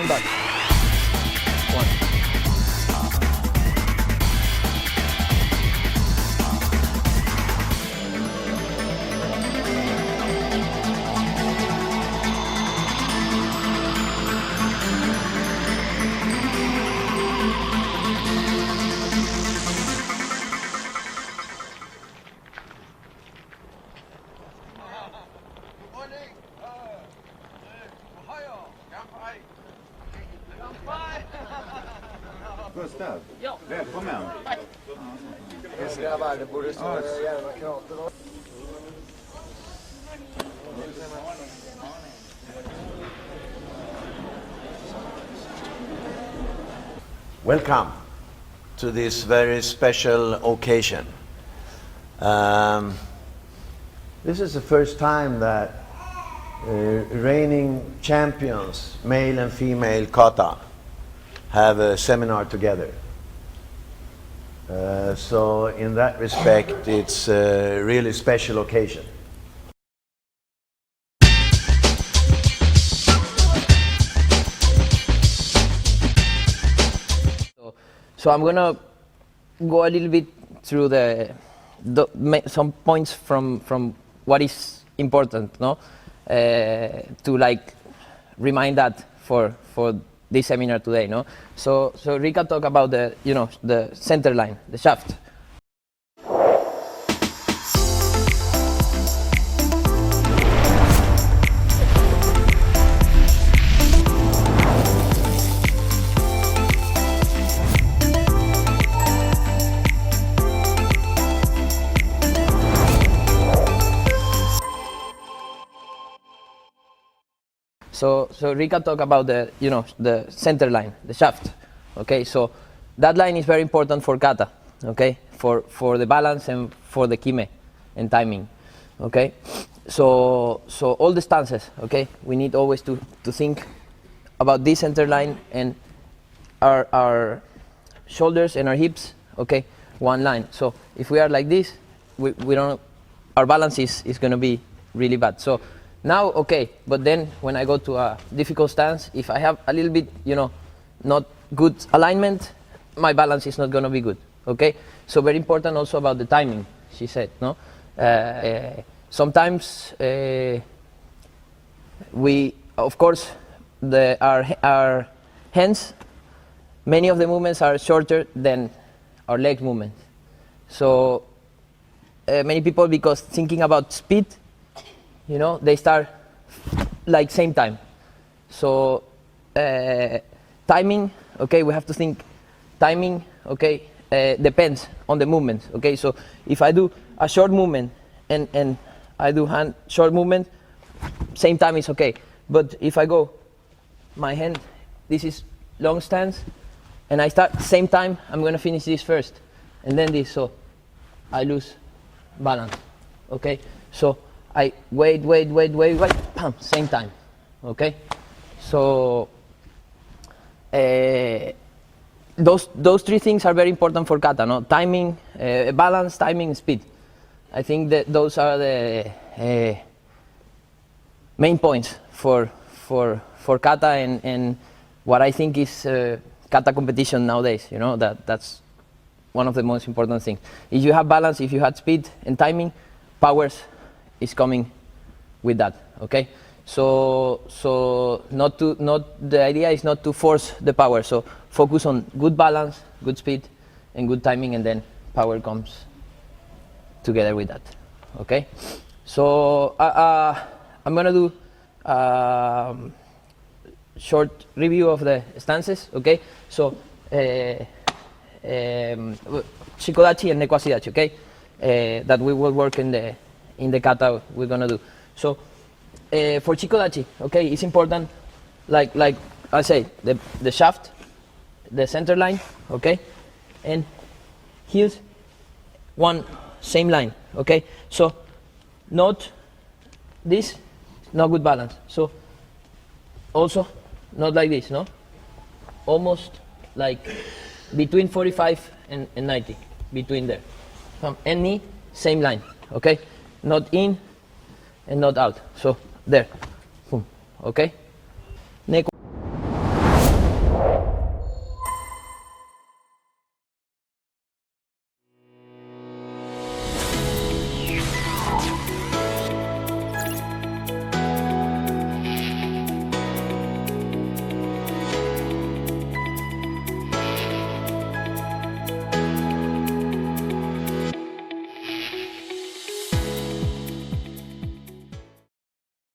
coming back. One. Gustav, välkommen. Grabbar, det borde stå jävla krater. Welcome to this very special occasion. This is the first time that reigning champions, male and female kata, have a seminar together. So in that respect, it's a really special occasion. So I'm gonna go a little bit through some points from what is important, no, to like remind that for this seminar today, no. So Rika talked about the center line, the shaft. So Rika talked about the center line, the shaft. Okay, so that line is very important for kata. Okay, for the balance and for the kime and timing. Okay, so all the stances. Okay, we need always to think about this center line and our shoulders and our hips. Okay, one line. So if we are like this, we don't. Our balance is going to be really bad. So now, okay, but then when I go to a difficult stance, if I have a little bit, not good alignment, my balance is not going to be good, okay? So very important also about the timing, she said, no? Sometimes we, of course, our hands, many of the movements are shorter than our leg movements. So many people, because thinking about speed, they start like same time. So timing, okay, we have to think timing, okay, depends on the movement, okay. So if I do a short movement and I do hand short movement, same time is okay. But if I go, my hand, this is long stance, and I start same time, I'm gonna finish this first, and then this, so I lose balance, okay. So I wait, bam, same time, okay? So those three things are very important for kata, no? Timing, balance, timing, speed. I think that those are the main points for kata and what I think is kata competition nowadays, that's one of the most important things. If you have balance, if you have speed and timing, powers is coming with that, okay? So the idea is not to force the power. So focus on good balance, good speed, and good timing, and then power comes together with that, okay? So I'm gonna do short review of the stances, okay? So shikodachi and nekwasidachi, okay? That we will work in the kata we're gonna do. So for shikodachi, okay, it's important, like I say, the shaft, the center line, okay, and here's one same line, okay. So not this, not good balance. So also not like this, no, almost like between 45 and 90, between there. From any same line, okay, not in and not out. So there, boom, okay.